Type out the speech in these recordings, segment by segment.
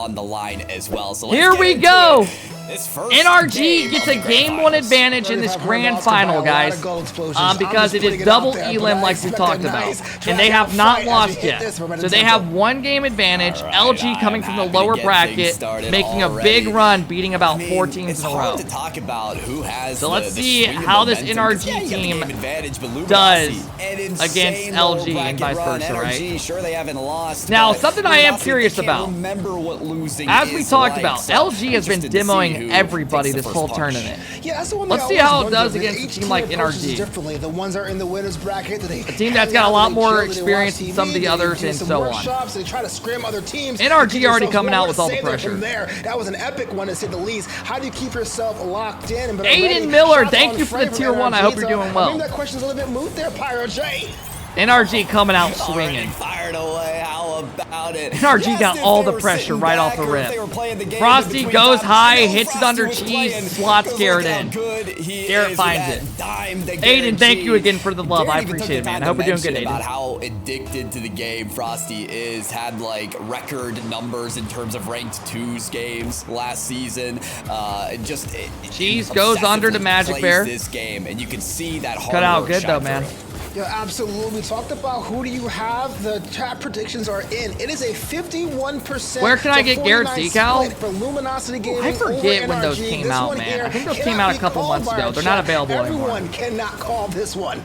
on the line as well. So here we go. NRG gets a game 1 advantage in this grand final, guys, because it is double elim like we talked about, and they have not lost yet. So they have 1 game advantage. LG coming from the lower bracket, making a big run, beating about 4 teams in a row. So let's see how this NRG team does against LG and vice versa, right? Now, something I am curious about, as we talked about, LG has been demoing everybody this whole tournament. Let's see how it does against a team like NRG. A team that's got a lot more experience than some of the others and so on. NRG already coming out with all the pressure. That was an epic one to say the least. How do you keep yourself locked in? Aiden Miller, thank you for the tier 1. I hope you're doing well. That question's a little bit moot there, Pyro J. NRG coming out swinging. NRG got all the pressure right off the rip. Frosty goes high, hits it under cheese, slots Garrett in. Garrett finds it. Aiden, thank you again for the love. I appreciate it, man. I hope you're doing good, Aiden. About how addicted to the game Frosty is. Had like record numbers in terms of ranked 2s games last season. Cheese goes under to Magic Bear. This game, and you can see that cut out good though, man. Yeah, absolutely. We talked about who do you have. The chat predictions are in. It is a 51%. Where can I get Garrett's decal? For Luminosity Gaming. I forget when those came out, man. I think those came out a couple months ago. They're not available anymore. Everyone cannot call this one.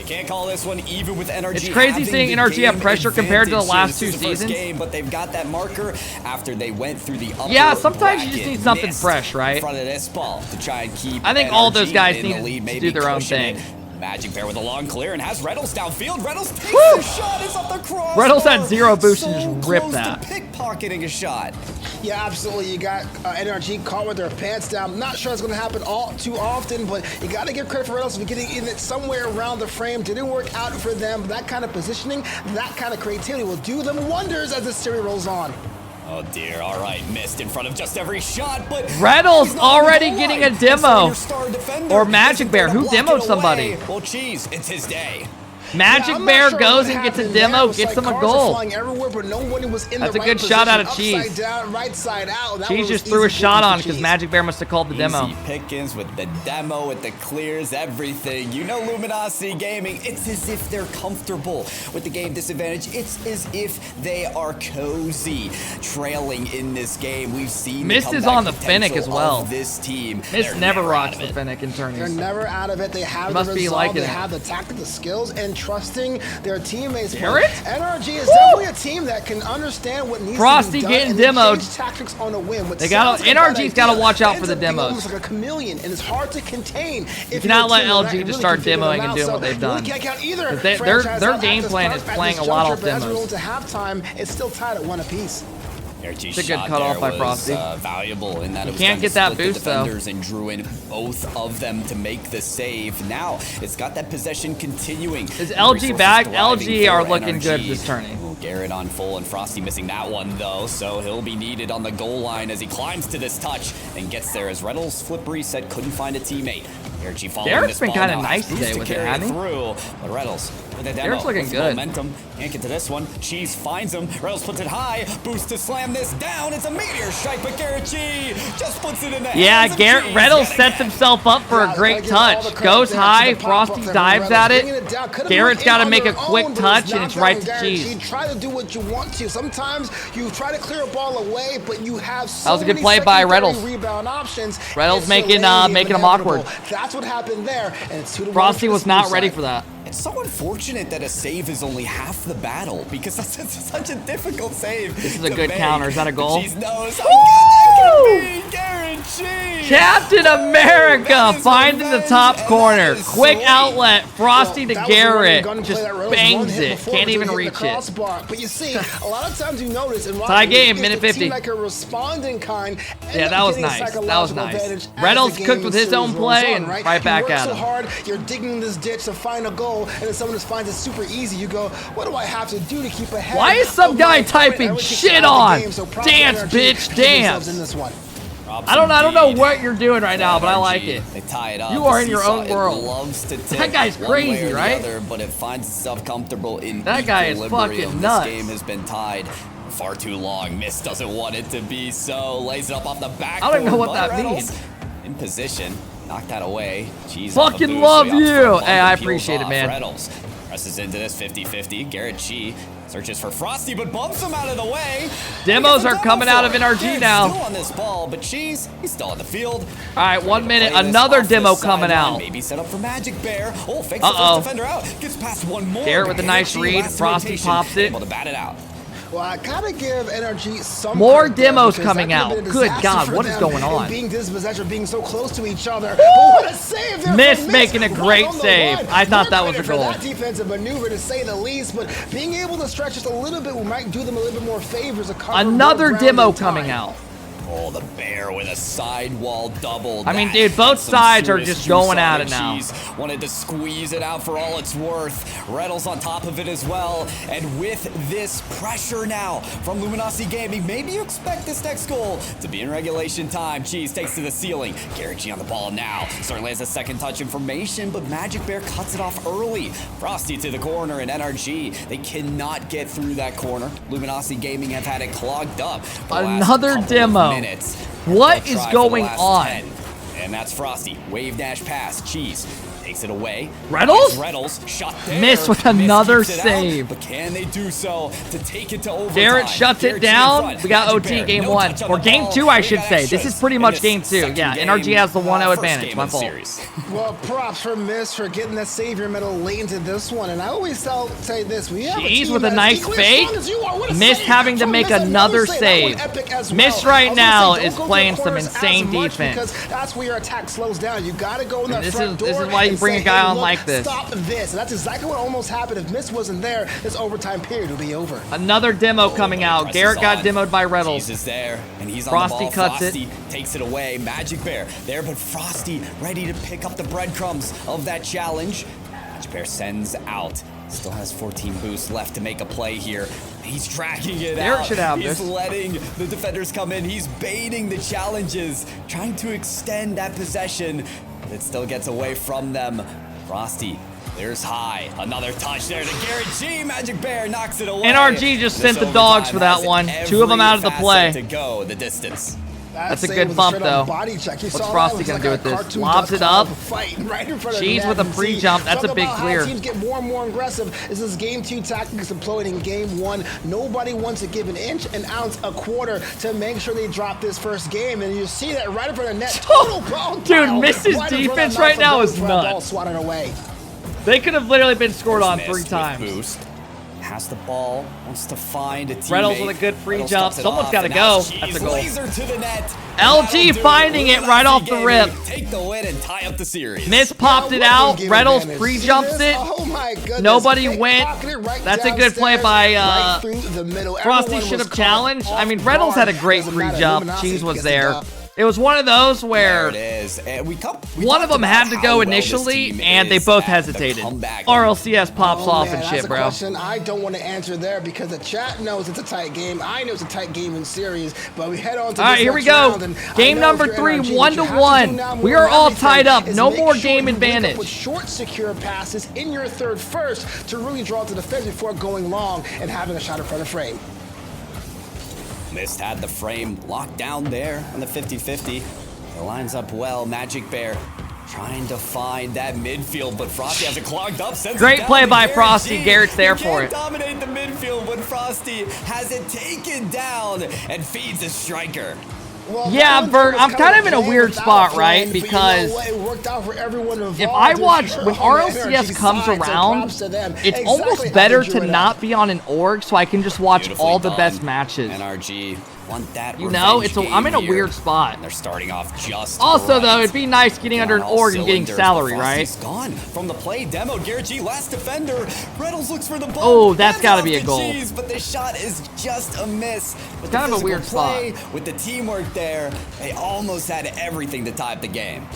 Can't call this one even with NRG. It's crazy seeing NRG have pressure compared to the last 2 seasons. But they've got that marker after they went through the yeah, sometimes you just need something fresh, right? In front of this ball to try and keep I think all those guys need to do their own thing. Magic Bear with a long clear and has Reynolds downfield. Reynolds takes the shot. It's up the cross. Reynolds had 0 boost and just ripped that. Pickpocketing a shot. Yeah, absolutely. You got NRG caught with their pants down. Not sure it's going to happen all too often, but you got to give credit for Reynolds for getting in it somewhere around the frame. Didn't work out for them. That kind of positioning, that kind of creativity will do them wonders as this series rolls on. Oh dear, all right, missed in front of just every shot, but Reynolds already getting a demo. Or Magic Bear, who demoed somebody? Well, Cheese, it's his day. Magic Bear goes and gets a demo, gets him a goal. That's a good shot out of Cheese. Cheese just threw a shot on because Magic Bear must have called the demo. Easy pickings with the demo, with the clears, everything. You know Luminosity Gaming, it's as if they're comfortable with the game disadvantage. It's as if they are cozy, trailing in this game. We've seen Mist is on the Finnick as well. This team. Mist never rocks the Finnick in tourneys. They're never out of it. They have the resolve, they have the tactical skills, and trusting their teammates. Garrett? NRG is definitely a team that can understand what needs Frosty to be done getting demoed. Tactics on a whim. They got NRG's got to watch out for the demos. Almost like a chameleon, and it's hard to contain. You cannot let LG just start demoing and doing what they've done. Their game plan is playing a lot off demos. To halftime, it's still tied at 1 apiece. It's a good cutoff by Frosty. Valuable in that you can't get that boost though. And drew in both of them to make the save. Now it's got that possession continuing. Is LG back? LG are looking good this tourney. Garrett on full and Frosty missing that one though, so he'll be needed on the goal line as he climbs to this touch and gets there as Reynolds flip reset, couldn't find a teammate. Garrett's been kind of nice today with it, hasn't he? But Reynolds with a demo. Garrett's looking good. Momentum. Can't get to this one. Cheese finds him. Reynolds puts it high. Boost to slam this down. It's a meteor strike, but Garrett G just puts it in the yeah, Garrett Reynolds sets himself up for a great touch. Goes high. Frosty dives at it. Garrett's got to make a quick touch, and it's right to Cheese. Try to do what you want to. Sometimes you try to clear a ball away, but you have so that was a good play by Reynolds. Rebound options. Reynolds making him awkward. That's what happened there, and it's 2-1. Frosty was not ready for that. It's so unfortunate that a save is only half the battle because that's such a difficult save. This is a good counter. Is that a goal? Cheese knows how good that can be. Garrett G. Captain America finding the top corner. Quick outlet. Frosty to Garrett. Just bangs it. Can't even reach it. But you see, a lot of times you notice in tie game, minute 50. like a responding kind. Yeah, that was nice. That was nice. Reynolds cooked with his own play and right back at him. So hard, you're digging this ditch to find a goal, and then someone just finds it super easy. You go, what do I have to do to keep ahead? Why is some guy typing shit on? Dance, bitch, dance. I don't know what you're doing right now, but I like it. They tie it up. You are in your own world. That guy's crazy, right? But it finds itself comfortable in that guy is fucking nuts. This game has been tied far too long. Miss doesn't want it to be so. Lays it up off the back. I don't know what that means. In position. Knock that away. Jeez, fucking love you. Hey, I appreciate it, man. Reynolds presses into this 50-50. Garrett G searches for Frosty, but bumps him out of the way. Demos are coming out of NRG now. Still on this ball, but Cheese, he's still on the field. All right, 1 minute. Another demo coming out. Maybe set up for Magic Bear. Oh, fakes the first defender out. Gets past one more. Garrett with a nice read. Frosty pops it. Able to bat it out. Well, I gotta give NRG some more demos coming out. Good God, what is going on? Being dispossessed, being so close to each other. What a save there! Miss making a great save. I thought that was a goal. That defensive maneuver, to say the least, but being able to stretch just a little bit might do them a little bit more favors. Another demo coming out. Oh, the Bear with a sidewall double. I mean, dude, both sides are just going at it now. Wanted to squeeze it out for all it's worth. Reynolds on top of it as well. And with this pressure now from Luminosity Gaming, maybe you expect this next goal to be in regulation time. Cheese takes to the ceiling. Garrett G on the ball now. Certainly has a second touch information, but Magic Bear cuts it off early. Frosty to the corner, and NRG, they cannot get through that corner. Luminosity Gaming have had it clogged up. Another demo. What is going on? 10. And that's Frosty. Wave dash pass. Cheese takes it away. Reynolds shot there. Miss with another save. But can they do so to take it to overtime? Garrett shuts it down. We got OT game 1. Or game 2, I should say. This is pretty much game 2. Yeah, NRG has the 1-0 advantage. My fault. Well, props for Miss for getting the savior medal late into this one. And I always say this. Cheese with a nice fake. Miss having to make another save. Miss right now is playing some insane defense. Because that's where your attack slows down. You got to go in that front door. This is why you bring a guy on like this. Stop this. And that's exactly what almost happened. If Miss wasn't there, this overtime period would be over. Another demo coming out. Garrett got demoed by Reynolds. Cheese is there, and he's Frosty on the ball. cuts Frosty it. Takes it away. Magic Bear there, but Frosty ready to pick up the breadcrumbs of that challenge. Magic Bear sends out. Still has 14 boosts left to make a play here. He's tracking it out. Should have He's this. letting the defenders come in. He's baiting the challenges, trying to extend that possession, but it still gets away from them. Frosty, there's high. Another touch there to Garrett G. Magic Bear knocks it away. NRG just sent the dogs for that one. 2 of them out of the play. To go the distance. That's a good bump, though. What's Frosty going to do with this? Lobs it up. Cheese with a free jump. That's a big clear. Teams get more and more aggressive. This is game 2 tactics employed in game 1. Nobody wants to give an inch, an ounce, a quarter to make sure they drop this first game. And you see that right in front of the net. Total ball. Dude, Miss's defense right now is nuts. Swatted away. They could have literally been scored on 3 times. Boost. Has the ball, wants to find a teammate. Reynolds with a good free jump. Someone's got to go. That's a goal. To the net. LG finding it right off the rip. Take the win and tie up the series. Miss popped it out. Reynolds pre-jumps it. Oh my goodness. Nobody went. That's a good play by Frosty. Should have challenged. I mean, Reynolds had a great pre-jump. Cheese was there. It was one of those where one of them had to go initially, and they both hesitated. RLCS pops off and shit, bro. That's a question I don't want to answer there because the chat knows it's a tight game. I know it's a tight game in series, but we head on to all right, here we go. Game number 3, 1-1. We are all tied up. No more game advantage. With short, secure passes in your third first to really draw to the fence before going long and having a shot in front of frame. Mist had the frame locked down there on the 50-50. It lines up well. Magic Bear trying to find that midfield, but Frosty has it clogged up. Great play by Frosty. Garrett's there for it. Dominate the midfield, but Frosty has it taken down and feeds a striker. Well, yeah, Bert, I'm kind of in a weird spot, right? Because if I watch, when RLCS comes around, it's almost better to not be on an org so I can just watch all the best matches. NRG want that. You know, I'm in a weird spot. They're starting off just also, though, it'd be nice getting under an org and getting salary, right? He's gone from the play. Demo, Garrett G, last defender. Reynolds looks for the ball. Oh, that's got to be a goal. Cheese, but the shot is just a miss. It's kind of a weird spot. With the teamwork there, they almost had everything to tie up the game.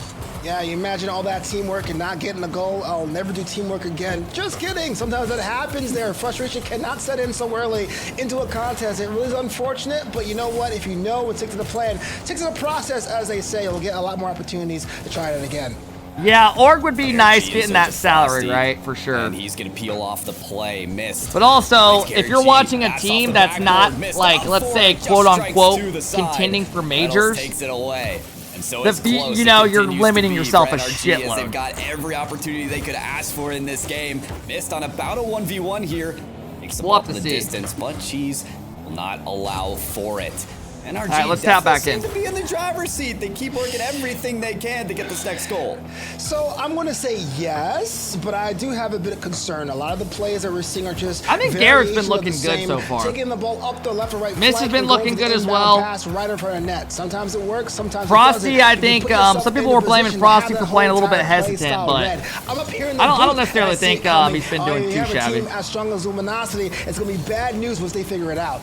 Yeah, you imagine all that teamwork and not getting a goal. I'll never do teamwork again. Just kidding. Sometimes that happens there. Frustration cannot set in so early into a contest. It really is unfortunate, but you know what? If you know and stick to the plan, stick to the process, as they say, you'll get a lot more opportunities to try it again. Yeah, Org would be nice getting that salary, right? For sure. And he's going to peel off the play. Missed. But also, if you're watching a team that's not, like, let's say, quote-unquote, contending for majors, takes it away. And so you know, you're limiting yourself a shitload. They've got every opportunity they could ask for in this game. Missed on about a 1v1 here. Makes We'll have to the see. distance, but Cheese will not allow for it. NRG All right, let's tap back in. to be in the driver's seat. They keep working everything they can to get this next goal. So I'm going to say yes, but I do have a bit of concern. A lot of the plays that we're seeing are just. I think Garrett's been looking good so far. Taking the ball up the left or right. Miss has been looking good as well. Pass right in front of net. Sometimes it works. Sometimes Frosty, it doesn't. I think some people were blaming Frosty for playing a little bit hesitant, but I don't necessarily think he's been doing too shabby. As strong as Luminosity, it's going to be bad news once they figure it out.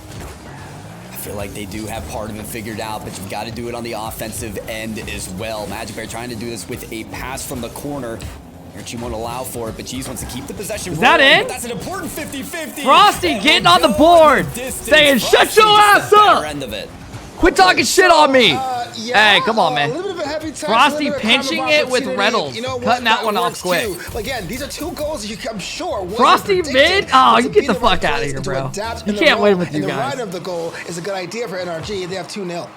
I feel like they do have part of it figured out, but you've got to do it on the offensive end as well. Magic Bear trying to do this with a pass from the corner. NRG won't allow for it, but Cheese wants to keep the possession. Is that in? That's an important 50-50. Frosty getting on the board, saying, "Shut your ass up! End of it. Quit talking shit on me!" Yeah, Hey, come on, man. Frosty pinching it with Reynolds, cutting that one off quick. Again, these are two goals I'm sure. Frosty mid? Oh, you get the fuck out of here, bro. You can't win with you guys. The right of the goal is a good idea for NRG. They have 2-0.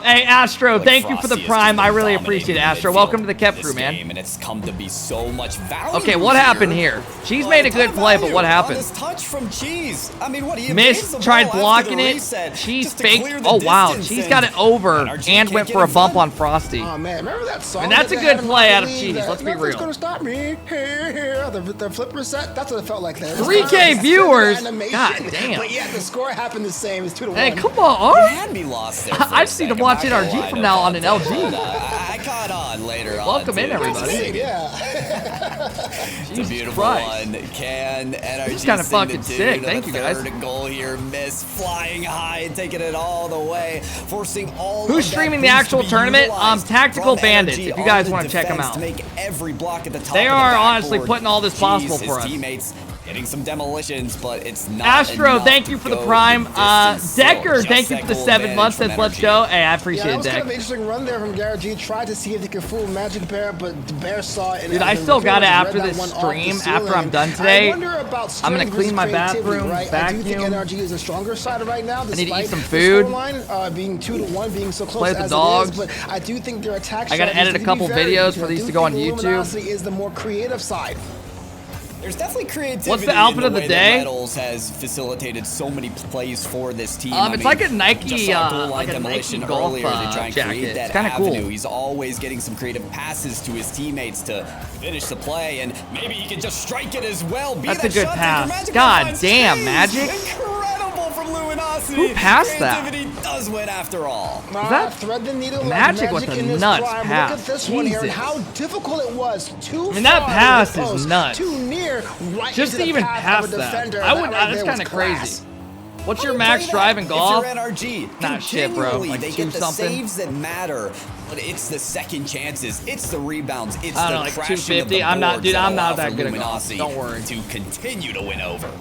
Hey, Astro, thank you for the prime. I really appreciate it, Astro. Welcome to the Kep crew, man. And it's come to be so much value. Okay, what happened here? Cheese made a good play, but what happened? This touch from Cheese. I mean, what he Miss tried blocking it. Cheese faked. Oh wow, Cheese got it over and went for a bump on Frosty. Oh man, remember that song? And that's a good play out of Cheese. Let's be real. Nothing's gonna stop me. The flipper set. That's what it felt like there. 3K viewers. God damn. But yeah, the score happened the same. It's 2-1. Hey, come on. You had me lost there. I just need to watch NRG from now on in LG. I caught on later on. Welcome in, everybody. Yeah. It's a beautiful one. Can NRG This is kind of fucking sick. Thank you, guys. Third goal here. Miss flying high and taking it all the way, forcing all. Who's streaming the actual tournament? Tactical Bandits. If you guys want to check them out, they are honestly putting all this possible for us. Teammates getting some demolitions, but it's not. Astro, thank you for the prime. Decker, thank you for the 7 months. Says let's go. Hey, I appreciate it, Deck. That was kind of an interesting run there from Garrett G. Tried to see if he could fool Magic Bear, but the Bear saw it. Dude, I still got it after this stream. After I'm done today, I'm gonna clean my bathroom, vacuum. I do think NRG is a stronger side right now. I need to eat some food. Being 2-1, being so close play with the as dogs. it is, but I do think their attack. I gotta edit a couple videos for these to go on YouTube. Luminosity is the more creative side. There's definitely creativity. What's the outfit of the day? Reynolds has facilitated so many plays for this team. It's like a Nike, golf jacket. It's kind of cool. He's always getting some creative passes to his teammates to finish the play, and maybe he can just strike it as well. That's a good pass. God damn, Magic. Incredible from Luminosity. Who passed that? Creativity does win after all. Is that thread the needle Magic with a nuts pass? Look at this one here and how difficult it was. That pass is nuts. Too near. Right just to even pass that. I would. That's kind of crazy. What's your max drive in golf? NRG. Nah, shit, bro. Like they get the saves that matter, but it's the second chances, it's the rebounds, it's the like crashing 250. of the I'm not, dude. I'm not boards that good at golf. Don't worry. To continue to win over.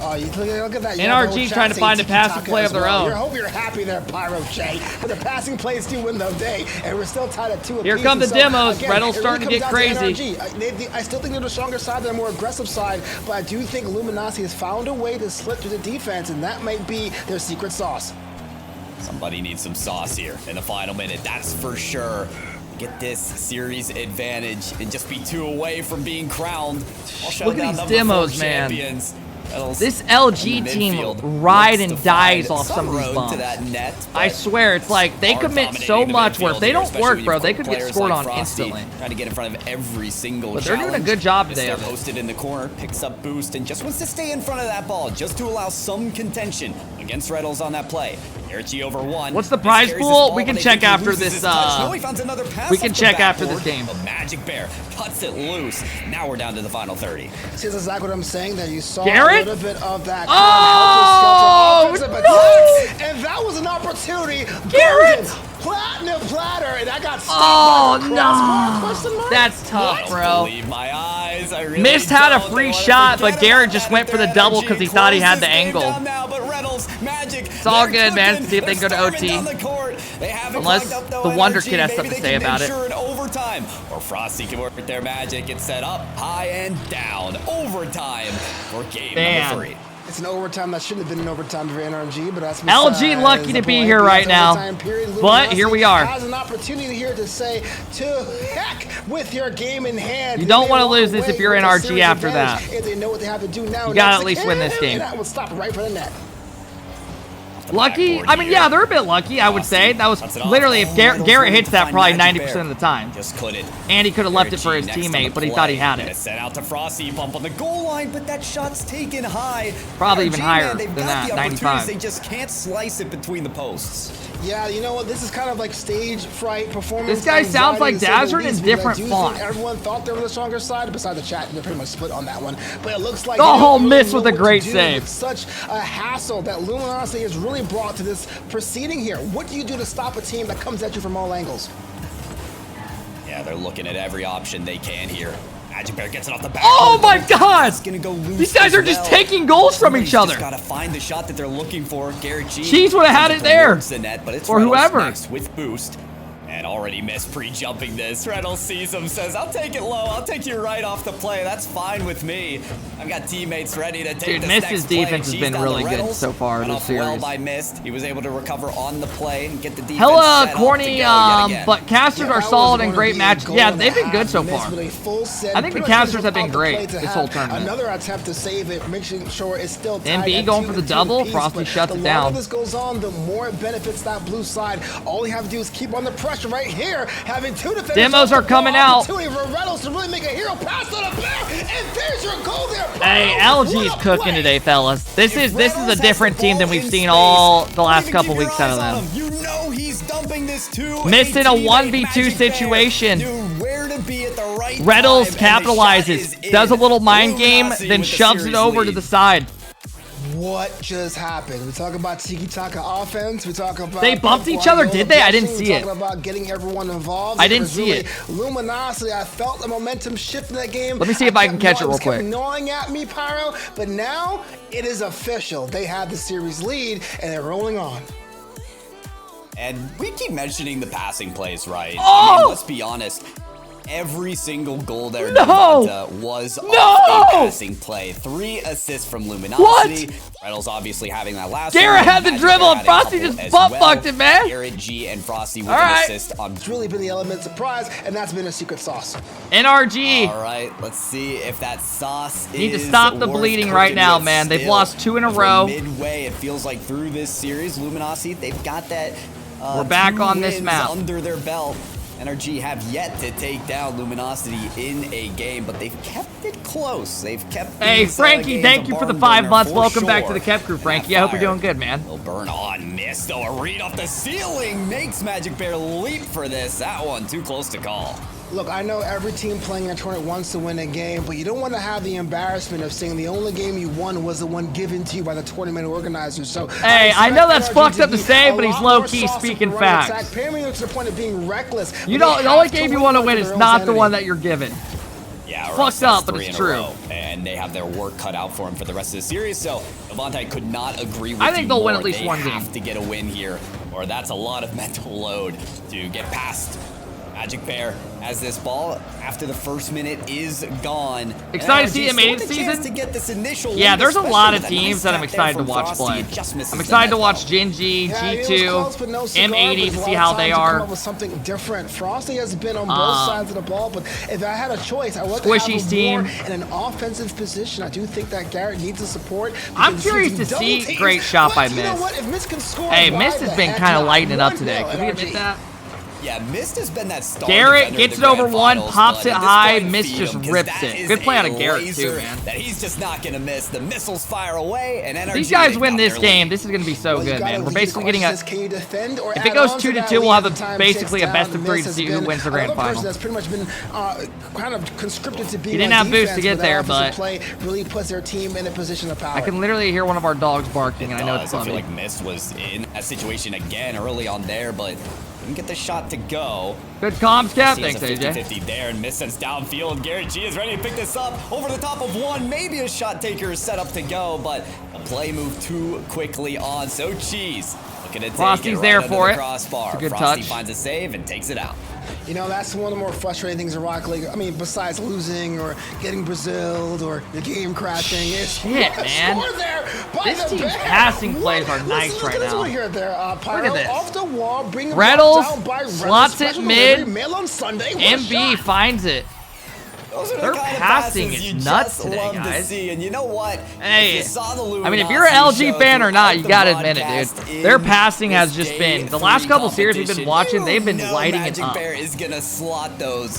Oh, you look at that. NRG trying to find a passing play of their own. I hope you're happy there, Pyro Shay. But the passing plays do win the day, and we're still tied at 2 apiece. Here come the demos. Reynolds starting to get crazy. I still think they're the stronger side, they're the more aggressive side, but I do think Luminosity has found a way to slip through the defense, and that might be their secret sauce. Somebody needs some sauce here in the final minute, that's for sure. Get this series advantage and just be 2 away from being crowned. Look at these demos, man. This LG team ride and dies off some of these bombs. I swear, it's like they commit so much where if they don't work, bro, they could get scored on instantly. Trying to get in front of every single But they're doing a good job today of it. Posted in the corner, picks up boost, and just wants to stay in front of that ball just to allow some contention against Reynolds on that play. Archie over 1. What's the prize pool? We can check after this. We can check after this game. Magic Bear cuts it loose. Now we're down to the final 30. See, that's exactly what I'm saying. That you saw Garrett? a little bit of that. Oh, no! And that was an opportunity. Garrett! Platinum platter, and I got stuck. Oh no! That's tough, bro. My eyes. I really Missed had a free shot, but Garrett just went for the double because he thought he had the angle. It's all good, man. See if they can go to OT. Unless the Wonder Kid has something to say about it. overtime, or Frosty can work their magic and set up high and down. Overtime for game number 3. It's an overtime that shouldn't have been an overtime for NRG, but that's LG lucky to be here right now. But here we are. Has an opportunity here to say, to heck with your game in hand. You don't want to lose this if you're NRG after that. If they know what they have to do now, you gotta at least win this game. That will stop right for the net. Lucky? I mean, yeah, they're a bit lucky, I would say. That was literally, if Garrett hits that probably 90% of the time. Just couldn't. And he could have left it for his teammate, but he thought he had it. Set out to Frosty, bump on the goal line, but that shot's taken high. Probably even higher than that, 95. They just can't slice it between the posts. Yeah, you know what? This is kind of like stage fright performance. This guy sounds like Dazzard in different font. Everyone thought they were the stronger side, besides the chat, they're pretty much split on that one. But it looks like oh, miss with a great save. It's such a hassle that Luminosity has really brought to this proceeding here. What do you do to stop a team that comes at you from all angles? Yeah, they're looking at every option they can here. Magic Bear gets it off the back. Oh my God! Gonna go loose. These guys are just taking goals from each other. Gotta find the shot that they're looking for. Garrett G. Cheese would have had it there. The net, but it's or whoever. Next with boost. And already missed pre-jumping this. Reynolds sees him, says, I'll take it low. I'll take you right off the play. That's fine with me. I've got teammates ready to take this next play. Mist's defense has been really good so far this series. Well by Mist. He was able to recover on the play and get the defense hella corny, but casters are solid and great matches. Yeah, they've been good so far. I think the casters have been great this whole tournament. Another attempt to save it, making sure it's still tied. NB going for the double. Frosty shuts it down. The longer this goes on, the more it benefits that blue side. All you have to do is keep on the pressure right here, having two defenders. Demos are coming out. For Reynolds to really make a hero pass on a bear, and there's your goal there. Hey, LG's cooking today, fellas. This is a different team than we've seen all the last couple weeks out of them. You know he's dumping this too. Missed in a 1v2 situation. Where to be at the right Reynolds time, capitalizes, does a little mind game, then shoves it over to the side. What just happened? We talk about tiki-taka offense. We talk about they bumped each other, did they? I didn't see it. Talking about getting everyone involved. I didn't see it. Luminosity. I felt the momentum shift in that game. Let me see if I can catch it real quick. Gnawing at me, Pyro. But now it is official. They have the series lead and they're rolling on. And we keep mentioning the passing plays, right? Oh! I mean, let's be honest. Every single goal there was off a passing play. 3 assists from Luminosity. Reynolds obviously having that last one. Garrett had the dribble and Frosty just butt-fucked it, man. Garrett G and Frosty with an assist on. It's really been the element of surprise, and that's been a secret sauce. NRG. All right, let's see if that sauce is need to stop the bleeding right now, man. They've lost 2 in a row. Midway, it feels like through this series, Luminosity, they've got that. We're back on this map. Under their belt. NRG have yet to take down Luminosity in a game, but they've kept it close. They've kept. Hey, Frankie, thank you for the 5 months. Welcome back to the Kep crew, Frankie. I hope you're doing good, man. Will burn on miss, though. A read off the ceiling makes Magic Bear leap for this. That one too close to call. Look, I know every team playing in a tournament wants to win a game, but you don't want to have the embarrassment of saying the only game you won was the one given to you by the tournament organizers. So, hey, I know that's fucked up to say, but he's low-key speaking facts. Apparently, to the point of being reckless. You know, the only game you want to win is not the one that you're given. Yeah, fucked up, but it's true. And they have their work cut out for him for the rest of the series. So, Avante could not agree with you. I think they'll win at least one game. They have to get a win here, or that's a lot of mental load to get past. Magic Bear has this ball after the first minute is gone. Excited to see them made it season? To get this initial yeah, there's a lot of teams that I'm excited to watch play. I'm excited to watch Gingy, G2, M80 to see how they are. With something different. Frosty has been on both sides of the ball, but if I had a choice, I would Squishy's team in an offensive position. I do think that Garrett needs the support. I'm curious to see great shot by Mist. You know what? If Mist can score, hey, Mist has been kind of lighting it up today. Can we admit that? Yeah, Mist has been that star. Garrett gets it over one, pops it high, Mist just rips it. Good play out of Garrett too, man. That he's just not gonna miss. The missiles fire away, and NRG. These guys win this game. This is gonna be so good, man. We're basically getting a. If it goes 2-2, we'll have basically a best of 3 to see who wins the grand final. That's pretty much been kind of conscripted to be. He didn't have boost to get there, but really puts their team in a position of power. I can literally hear one of our dogs barking, and I know it's funny. I feel like Mist was in a situation again early on there, but didn't get the shot to go. Good comms, Cap. Thanks, AJ. 50-50 there, and Mist sends downfield. Garrett G is ready to pick this up over the top of one. Maybe a shot taker is set up to go, but a play moved too quickly on. So Cheese, the Frosty's there for it. It's a good touch. Finds a save and takes it out. You know, that's one of the more frustrating things in Rocket League. I mean, besides losing or getting Braziled or the game crashing, it's shit, man. This team's passing plays are nice right now. Look at this. Off the wall, Reddles slots it mid. MB finds it. Their passing is nuts today, guys. And you know what? Hey, I mean, if you're an LG fan or not, you gotta admit it, dude. Their passing has just been, the last couple series we've been watching, they've been lighting it up. I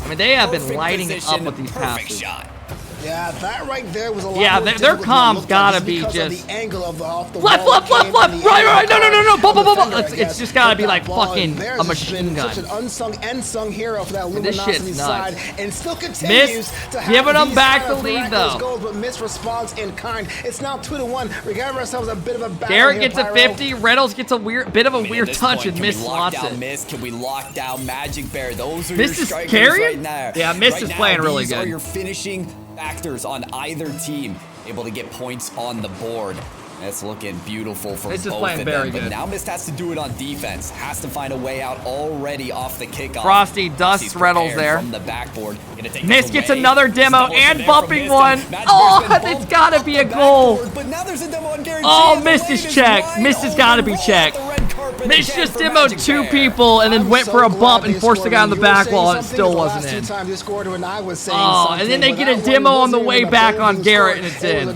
mean, they have been lighting it up with these passes. Yeah, that right there was a lot. Yeah, their comms gotta be just the angle of the off the flip. Right. No. Blah. It's just gotta be like fucking a machine gun. Such an unsung hero for that Luminosity side, and still continues to have giving them back the lead though. Goals, but miss response in kind. It's now 2-1. We got ourselves a bit of a battle. Garrett gets a 50. Reynolds gets a bit of a weird touch and Miss slots it. Can we lock down Magic Bear? Those are Miss your is strikers carrying? right now. Yeah, Miss is playing really good. These are your finishing factors on either team, able to get points on the board. That's looking beautiful for both of them. But now Mist has to do it on defense. Has to find a way out already off the kickoff. Frosty dusts Reynolds there. From the backboard. Mist gets another demo and bumping one. Oh, it's gotta be a goal. But now there's a demo on Garrett. Oh, Mist is checked. Mist has gotta be checked. Mist just demoed 2 people and then went for a bump and forced the guy on the back wall and it still wasn't in. Oh, and then they get a demo on the way back on Garrett and it's in.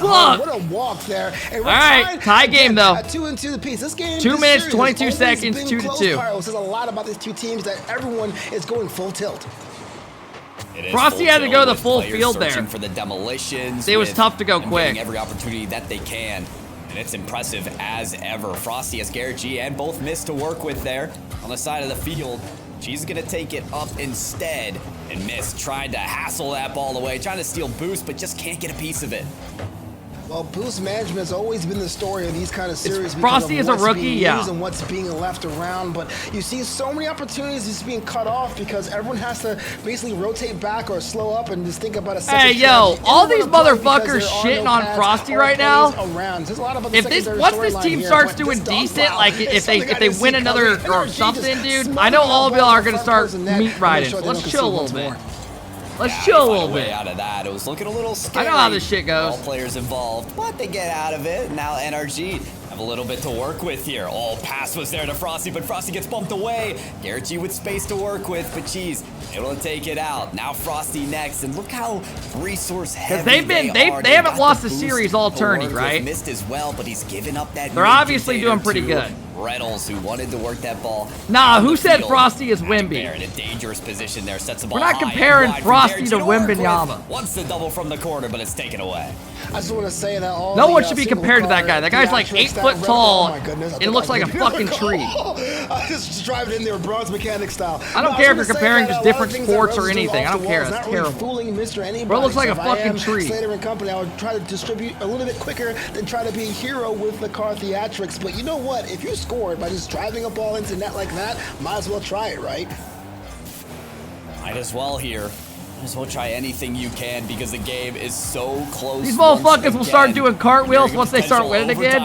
What a walk there. All right, tie game though. 2-2 the piece. This game, 2 minutes, 22 seconds, 2-2. Says a lot about these two teams that everyone is going full tilt. Frosty had to go the full field there. For the demolitions. It was tough to go quick. Every opportunity that they can. And it's impressive as ever. Frosty has Garrett G and both Mist to work with there on the side of the field. She's gonna take it up instead. And Mist tried to hassle that ball away, trying to steal boost, but just can't get a piece of it. Well, boost management has always been the story of these kind of series. Frosty is a rookie, yeah. And what's being left around, but you see so many opportunities just being cut off because everyone has to basically rotate back or slow up and just think about a second. Hey, yo, all these motherfuckers shitting on Frosty right now. Once this team starts doing decent, like if they win another or something, dude, I know all of y'all are gonna start meat riding. So let's chill a little bit. Let's chill a little bit. Out of that, it was looking a little scary. I know how this shit goes. All players involved, but they get out of it. Now NRG have a little bit to work with here. All pass was there to Frosty, but Frosty gets bumped away. Garrett G with space to work with, but geez, able to take it out. Now Frosty next, and look how resource heavy they haven't lost the series all tourney, right? Missed as well, but he's given up that. They're obviously doing pretty good. Reynolds, who wanted to work that ball. Nah, who said Frosty is Wimby? In a dangerous position there, sets the ball. We're not comparing Frosty to Wimbenyama. Wants the double from the corner, but it's taken away. I just want to say that no one should be compared to that guy. That guy's like 8 foot tall. And it looks like a fucking tree. I just driving in there, bronze mechanic style. I don't care if you're comparing just different sports or anything. I don't care. That's terrible. Bro, it looks like a fucking tree. Slater and company, I would try to distribute a little bit quicker than try to be a hero with the car theatrics. But you know what? If you scored by just driving a ball into net like that, might as well try it, right? Might as well here. Might as well try anything you can because the game is so close. These motherfuckers will start doing cartwheels once they start winning again.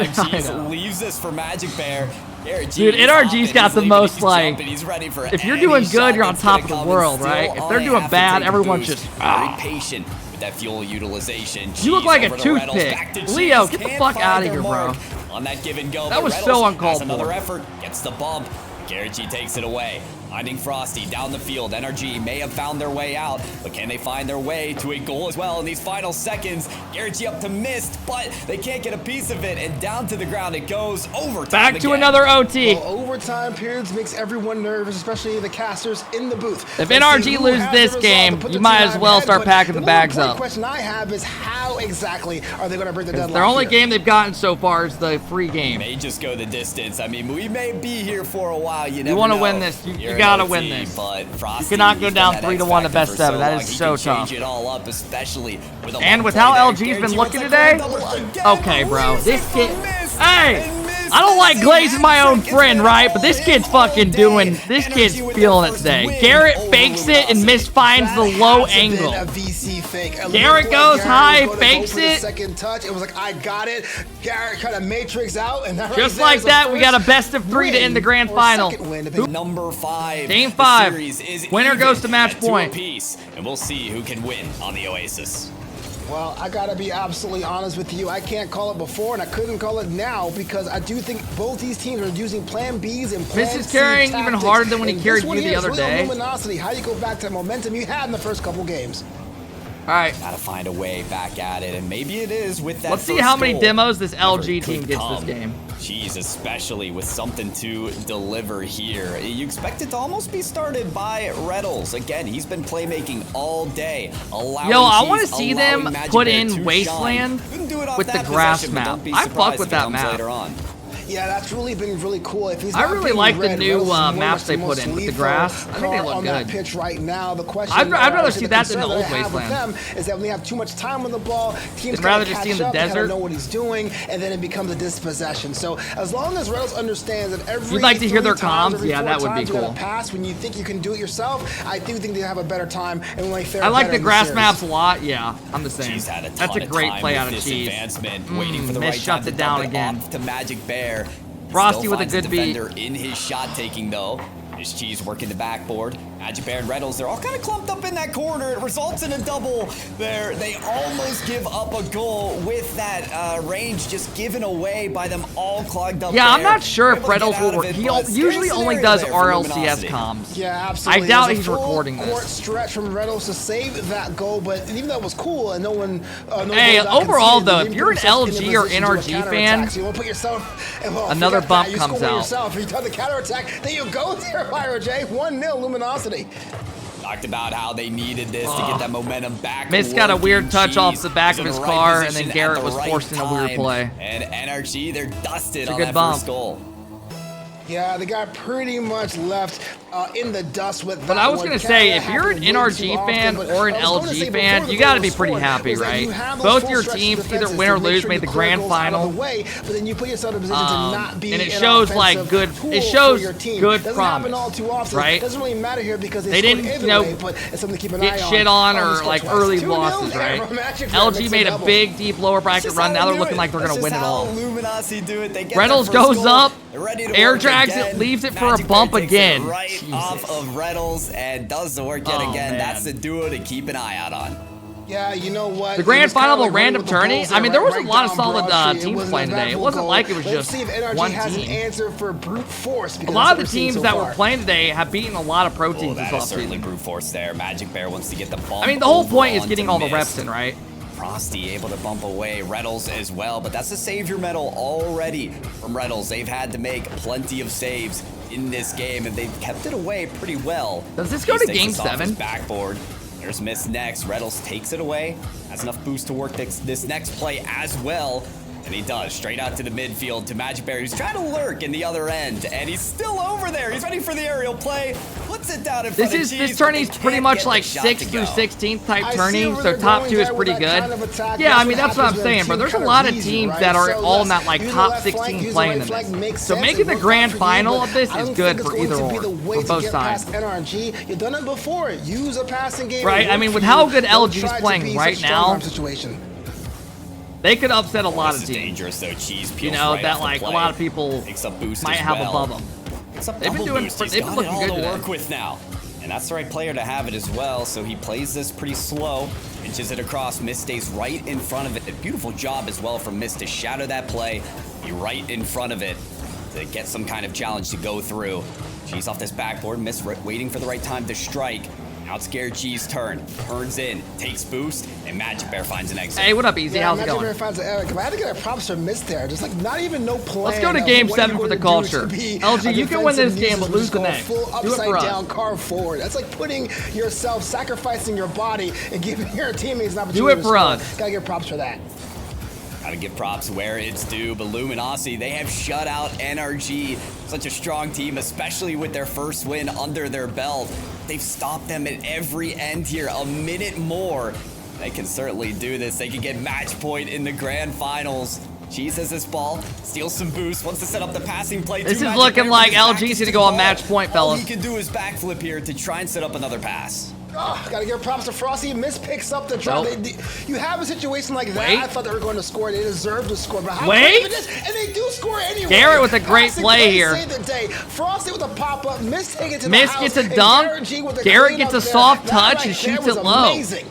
Leaves this for Magic Bear. Dude, NRG's got the most, like, if you're doing good, you're on top of the world, right? If they're doing bad, everyone's just very patient with that fuel utilization. You look like a toothpick. Leo, get the fuck out of here, bro. On that give and go. That was so uncalled for. Another effort, gets the bump. Garrett G takes it away. Finding Frosty down the field. NRG may have found their way out, but can they find their way to a goal as well in these final seconds? Garrett G up to Mist, but they can't get a piece of it, and down to the ground it goes. Overtime back to another OT. Well, overtime periods makes everyone nervous, especially the casters in the booth. If NRG loses this game, you might as well start packing the bags up. The question I have is how exactly are they going to break the deadline? Their only game they've gotten so far is the free game. May just go the distance. I mean, we may be here for a while. You want to win this. You got to win this. But Frosty, you cannot go down 3-1 to best 7. That is so tough. It all up, especially with and with how LG's been looking today, okay, bro. This kid, hey, I don't like glazing my own friend, right? But this kid's fucking doing, this kid's feeling it today. Garrett fakes it and misfinds the low angle. Garrett goes high, fakes it. Second touch, it was like, I got it. Garrett kind of matrix out. And just like that, we got a best of 3 to end the grand final. Number 5. Game 5. Winner goes to match point. And we'll see who can win on the Oasis. Well, I gotta be absolutely honest with you. I can't call it before, and I couldn't call it now because I do think both these teams are using Plan Bs and Plan This is carrying C even tactics. harder than when he carried you the other really day. Luminosity. How do you go back to the momentum you had in the first couple games? All right. Gotta find a way back at it, and maybe it is with that. Let's see how many demos this LG team gets this game. Jeez, especially with something to deliver here. You expect it to almost be started by Reddles. Again, he's been playmaking all day. Yo, I want to see them put in Wasteland with the grass map. I fuck with that map. Yeah, that's really been really cool. If he's I really like the new maps they put in with the grass. I think they look on good. That pitch right now. The question I'd rather see that than the old Wasteland. Is that when they have too much time on the ball, teams I'd rather just see in the desert. Know what he's doing, and then it becomes a dispossession. So as long as Reynolds understands that every you'd like to hear their times, comms, yeah, that would be cool. Pass when you think you can do it yourself, I do think they have a better time and when they fare I like better the grass in maps a lot. Yeah, I'm the same. Had a ton That's a great of play out with of this Cheese. Waiting for the right shut time it to down dump again. Off to Magic Bear. Frosty with a good beat. In his shot taking though. There's Cheese working the backboard. Magic Bear and Reynolds, they're all kind of clumped up in that corner. It results in a double there. They almost give up a goal with that range just given away by them all clogged up. Yeah, there. I'm not sure if Reynolds will work. It, He usually only does RLCS comms. Yeah, absolutely. I doubt he's recording this. Court stretch from Reynolds to save that goal, but even though it was cool and no one. Hey, overall though, if you're an LG or NRG fan, so you want to put yourself. Another bump comes out. Yourself. You done the counterattack, then you go there, Pyro J. 1-0 Luminosity. Talked about how they needed this to get that momentum back. Mist got a weird touch off the back of his car, and then Garrett was forced in a weird play. And NRG, they're dusted on good that bump. first goal. Yeah, they got pretty much left in the dust with that. But I was going to say, if you're an NRG fan or an LG fan, you got to be pretty happy, right? Both your teams, either win or lose, made the grand final. But then you put yourself in a position to not be and it shows like good, it shows good promise, right? Doesn't really matter here because they didn't, you know, get shit on or like early losses, right? LG made a big, deep lower bracket run. Now they're looking like they're going to win it all. Reynolds goes up, air drags it, leaves it for a bump again. Right off of Reynolds and does the work yet again. That's the duo to keep an eye out on. Yeah, you know what? The grand final of a random tourney. I mean, there was a lot of solid teams playing today. It wasn't like it was just one team. A lot of the teams that were playing today have beaten a lot of pro teams this offseason. Certainly brute force there. Magic Bear wants to get the bump. I mean, the whole point is getting all the reps in, right? Frosty able to bump away Reynolds as well, but that's a savior medal already from Reynolds. They've had to make plenty of saves in this game, and they've kept it away pretty well. Does this go to game 7? Backboard. There's Mist next. Reynolds takes it away. Has enough boost to work this next play as well. And he does, straight out to the midfield to Magic Bear, who's trying to lurk in the other end. And he's still over there. He's ready for the aerial play. Puts it down in front of Cheese. This tourney's pretty much like 6th through 16th type tourney, so top 2 is pretty good. Yeah, I mean, that's what I'm saying, bro. There's a lot of teams that are all in that like top 16 playing in this. So making the grand final of this is good for either or, for both sides. NRG, you've done it before. Use a passing game. Right, I mean, with how good LG's playing right now, they could upset a lot of teams. Dangerous though, Cheese. You know, that like a lot of people might have above them. They've been looking good today. Work with now. And that's the right player to have it as well, so he plays this pretty slow, inches it across. Mist stays right in front of it. A beautiful job as well from Mist to shadow that play, be right in front of it to get some kind of challenge to go through. Cheese off this backboard, Mist waiting for the right time to strike. Now it's Scared Cheese turn. Turns in, takes boost, and Magic Bear finds an exit. Hey, what up, Easy? How's it going? Magic Bear finds an Eric. I had to get a props for Mist there. Just like not even no plan. Let's go to game 7 for the culture. LG, you can win this game, but lose the next. Full upside down carve forward. That's like putting yourself, sacrificing your body, and giving your teammates an opportunity. Do it for us. Gotta get props for that. Gotta give props where it's due, but Luminosity, they have shut out NRG. Such a strong team, especially with their first win under their belt. They've stopped them at every end here. A minute more. They can certainly do this. They can get match point in the grand finals. Cheese has this ball, steals some boost, wants to set up the passing play. This is looking like LG's gonna go on match point, All fellas. he can do is backflip here to try and set up another pass. Oh, gotta give props to Frosty. Picks up the drop. Nope. You have a situation like that. Wait. I thought they were going to score. They deserve to score. But how Wait. it is, and they do score anyway. Garrett with a great Classic play here. Save the day. Frosty with a pop-up. Miss take it to Miss the house. gets a and dunk. Garrett gets a soft touch and shoots it low. Amazing.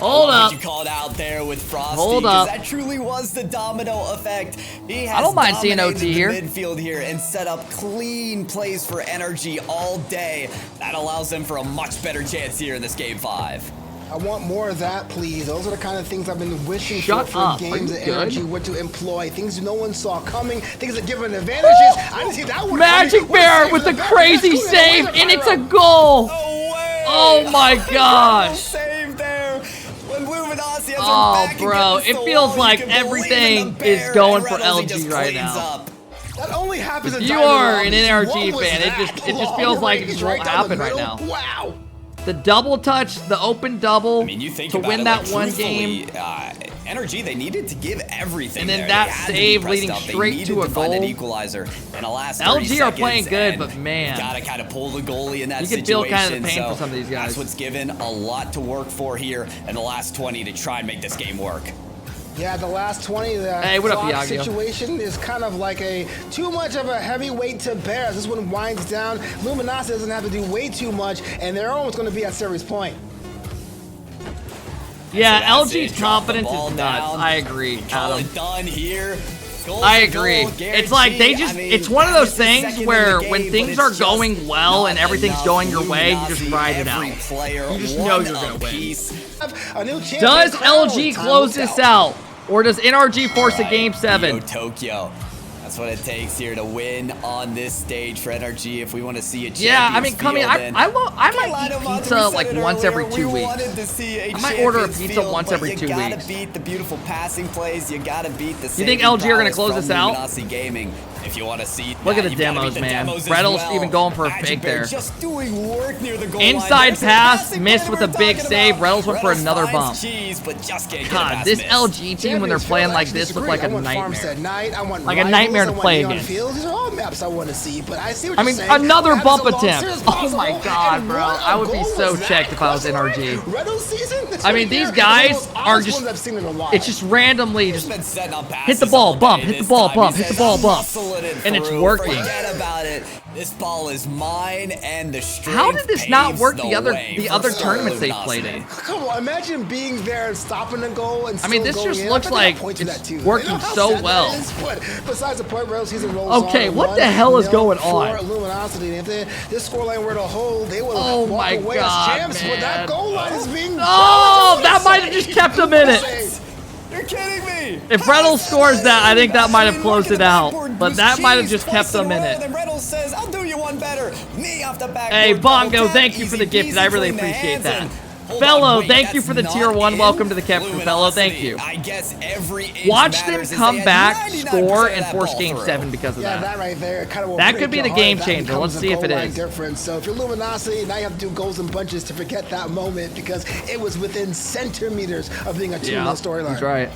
Hold up. You called out there with Frosty. Hold up. That truly was the domino effect. He has I don't mind seeing dominated OT here. the midfield here and set up clean plays for NRG all day. That allows them for a much better chance here in this game 5. I want more of that, please. Those are the kind of things I've been wishing Shut for up. games Are that you NRG good? were to employ. Things no one saw coming. Things that give them advantages. I didn't see that one. Magic coming. Bear What a with the save in back. crazy That's save, cool. and it's a goal. No way! Oh my gosh. Save there. When Luminosity has Oh, her back bro, against it the feels wall, you like can believe in everything the is bear, going and for Reynolds, he LG just right cleans now. up. That only happens in You Diamond are Lobbies. an NRG What was fan. It that just long feels like it range just won't right down happen the right middle? now. Wow. The double touch, the open double I mean, you think to about win it, that like, one truthfully, game. NRG, they needed to give everything And then there. that They had to be save pressed leading up. They straight needed to a find an goal. equalizer in the last 30 LG are playing seconds, good, and but man. you gotta kind of pull the goalie in that You situation. can feel kind of the pain so for some of these guys. That's what's given a lot to work for here in the last 20 to try and make this game work. Yeah, the last 20, the Hey, what up, clock Iago? situation is kind of like too much of a heavy weight to bear. As this one winds down, Luminosity doesn't have to do way too much, and they're almost going to be at series point. Yeah, So that's LG's it. Drop the confidence ball is nuts. down. I agree, Call Adam. it done here. Goal I to agree. goal, It's like they guaranteed. just, I mean, it's one of those that is the things second in where the when game, things but are it's going just well and not everything's enough. going your way, you just Luminosity, ride it every out. player, You just one know you're gonna win. apiece. A new champion Does crown. LG Time close will this tell. out? Or does NRG force a game 7? Yo, Tokyo. That's what it takes here to win on this stage for NRG if we want to see a champions Yeah, I mean, coming, field, I and might eat pizza like once every 2 weeks. I might order a pizza once every 2 You gotta weeks. beat the beautiful passing plays. You gotta beat the. You think saving LG are gonna prowess close from this out? Luminosity Gaming. If you want to see, Look that, at the you've gotta demos, beat the man. demos as Brettle's well. even going for a Magic fake Bear there. Just doing work near the goal line. Inside There's the pass, passing missed play with we're a big talking save. about. Reynolds went for another finds bump. Cheese, but just can't get God, past this miss. LG team when they're playing like this look like a I want nightmare. Farmstead Night. I want Like a Rivals, nightmare to I want play Neon against. Fields. These are all maps I want to see, but I see what I you're mean, saying. another Have bump as long attempt. as Oh possible, my God, and bro. what I would be goal so was that? checked if I was Question mark? NRG. Reynolds season? This I mean, right these here is guys the most are honest just, ones I've seen in a while. it's just randomly He's just been setting up hit the passes ball, all bump, day. hit the This ball, time bump, he hit the says, ball, "I'm bump." muscling it And it's through. working. Forget about it. This ball is mine, and the strength How did this not paves work the other way for tournaments they Luminosity. played in? Come on, imagine being there and stopping the goal and I mean, still this going just in. looks I bet they like point to it's that too. working They know how so sad that well. is, but besides the point, Rose season rolls Okay, on. what the hell is going on? For Luminosity, and if this scoreline were to hold, they would Oh walk my away God, as champs. But that man. goal line is being. Oh, that might have just kept them in it. You're kidding me! If Reynolds scores that, I think that might have closed it out. But that might have just kept them in it. Then Reynolds says, "I'll do you one better." Knee off the back. Hey, Bongo, thank you for the gift. I really appreciate that. Fellow, thank you for the tier 1. Welcome to the Captain, Fellow. Thank you. I guess every inch Watch them matters as come they had back, 99% score, of and that force ball game through. 7 because of Yeah, that. that right there kind of will That break could be your the heart. game That changer. becomes Let's the see if goal it line is. difference. So if you're Luminosity, now you have to do goals and bunches to forget that moment because it was within centimeters of being a 2-0 storyline. That's right.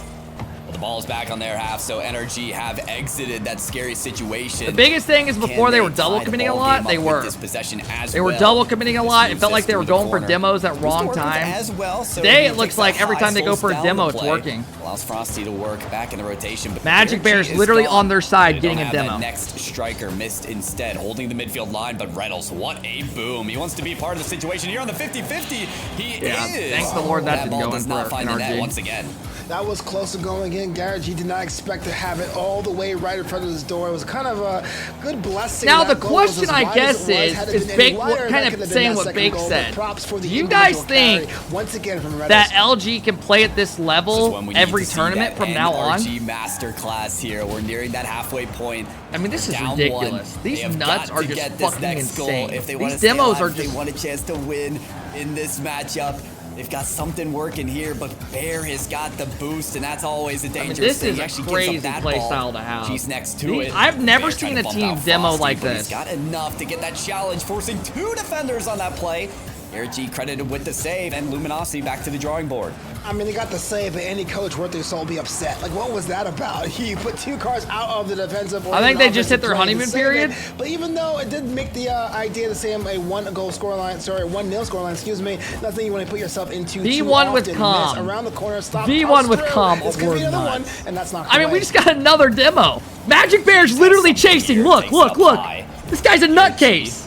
The ball's back on their half, so NRG have exited that scary situation. The biggest thing is before Can they were tie double the committing a ball lot, game they up with were. this possession as They were well. double committing a lot. It This felt like moves they were us through going the for corner. demos at wrong This worked time. as well, so Today, he it looks takes like that every high time they go pulse for a down demo, the it's play. working. Allows Frosty to work back in the rotation. But Magic Bear Bear's is literally gone. on their side They getting don't a have that demo. Next striker missed instead, holding the midfield line, but Reynolds, what a boom. He wants to be part of the situation here on the 50-50. He Yeah, is. thanks the Lord that didn't ball go does in not for find the net NRG. once again. That was close to going in. Garrett G did not expect to have it all the way right in front of his door. It was kind of a good blessing. Now, that the goal was question as I wide guess as it was. Had it is been Bake any wider, kind that of could have been saying that what second Bake goal, said. but props for the Do you guys individual think carry, once again from Reynolds. that LG can play at this This is level when we need every to see tournament that from now on? NRG masterclass here. We're nearing that halfway point. I mean, this is Down ridiculous. one. These They have nuts got are to just get this fucking next goal insane. if they want These to stay demos alive, are if they just... want a chance to win in this matchup. They've got something working here, but Bear has got the boost, and that's always a dangerous this thing. is He a actually crazy gives up that play ball. style to have. She's next to it. I've never Bear seen trying a to bump team out demo Frosty, like but this. He's got enough to get that challenge, forcing 2 defenders on that play. NRG credited with the save, and Luminosity back to the drawing board. I mean, they got the save, but any coach worth their soul will be upset. Like, what was that about? You put 2 cars out of the defensive. I think they just hit their honeymoon period. But even though it did make the idea to say a 1-0 scoreline, sorry, 1-0 scoreline, excuse me, nothing you want to put yourself into. V1 with calm. Around the corner, stop. V1 with calm. This could be another one, and that's not. I mean, we just got another demo. Magic Bear's literally chasing. Look, look, look. This guy's a nutcase.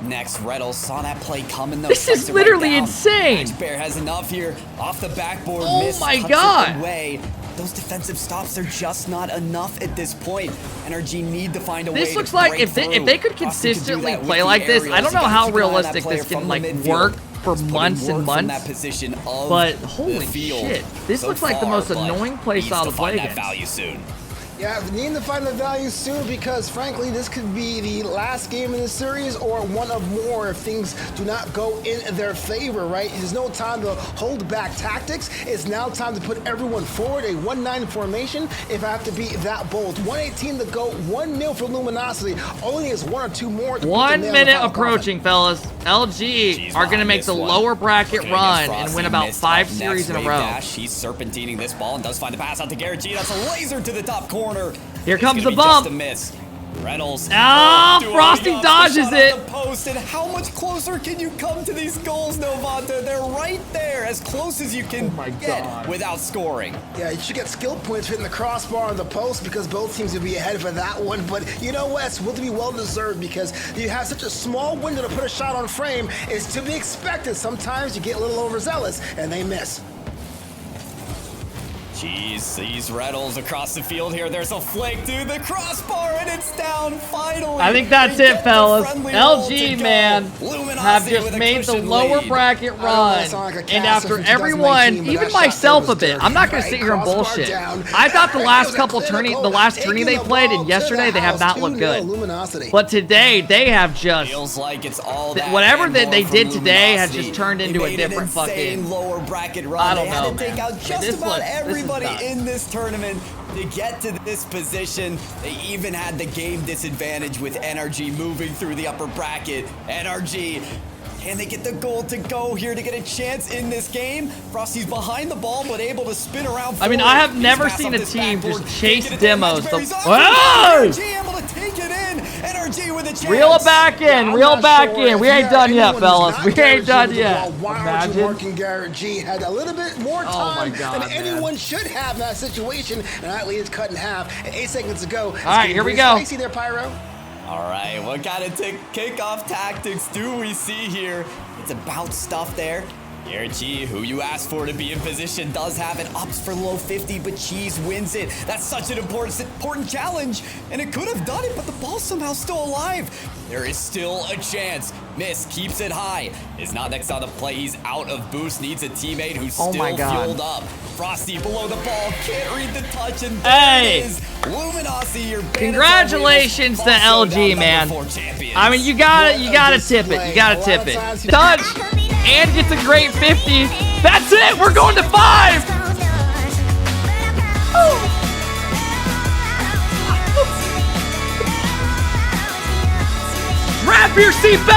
Next, Reynolds saw that play coming. This is literally insane. Magic Bear has enough here. Off the backboard. Oh my God. Those defensive stops are just not enough at this point. NRG need to find a way. This looks like if they could consistently play like this, I don't know how realistic this can like work for months and months. But holy shit, this looks like the most annoying play style to play against. Yeah, we need to find the value soon because, frankly, this could be the last game in the series or one of more if things do not go in their favor, right? There's no time to hold back tactics. It's now time to put everyone forward, a 1-9 formation, if I have to be that bold. 118 to go, 1-0 for Luminosity. Only is 1 or 2 more. 1 minute approaching, fellas. LG are going to make the lower bracket run and win about 5 series in a row. He's serpentining this ball and does find the pass out to Garrett G. That's a laser to the top corner. Here comes the bump. Reynolds. Oh, Frosty dodges it. Post, and how much closer can you come to these goals, Novanta? They're right there, as close as you can get without scoring. Yeah, you should get skill points hitting the crossbar on the post because both teams will be ahead for that one. But you know what? It's will be well deserved because you have such a small window to put a shot on frame. It's to be expected. Sometimes you get a little overzealous and they miss. Jeez, sees Reynolds across the field here. There's a flick to the crossbar, and it's down finally. I think that's it, fellas. LG, man, have just made the lower bracket run. And after everyone, even myself a bit, I'm not going to sit here and bullshit. I thought the last couple the last tourney they played and yesterday, they have not looked good. But today, they have just, whatever that they did today has just turned into a different fucking, I don't know, man. This looks, in this tournament to get to this position. They even had the game disadvantage with NRG moving through the upper bracket. NRG, can they get the goal to go here to get a chance in this game? Frosty's behind the ball, but able to spin around forward. I mean, I have never seen a team just chase demos. NRG with a chance. Reel it back in. Reel it back in. We ain't done yet, fellas. We ain't done yet. Imagine. Working Garrett G had a little bit more time than anyone should have in that situation, and that lead is cut in half. And 8 seconds to go. All right, here we go. Spicy there, Pyro. All right, what kind of kickoff tactics do we see here? It's about stuff there. Garrett G, who you asked for to be in position, does have it. Ups for low 50, but Cheese wins it. That's such an important challenge, and it could have done it, but the ball's somehow still alive. There is still a chance. Miss keeps it high. Is not next on the play. He's out of boost. Needs a teammate who's still fueled up. Frosty below the ball. Can't read the touch, and there it is. Luminosity, your congratulations to LG, man. I mean, you gotta tip it. You gotta tip it. Touch. And gets a great 50. That's it. We're going to 5. Strap your seatbelt.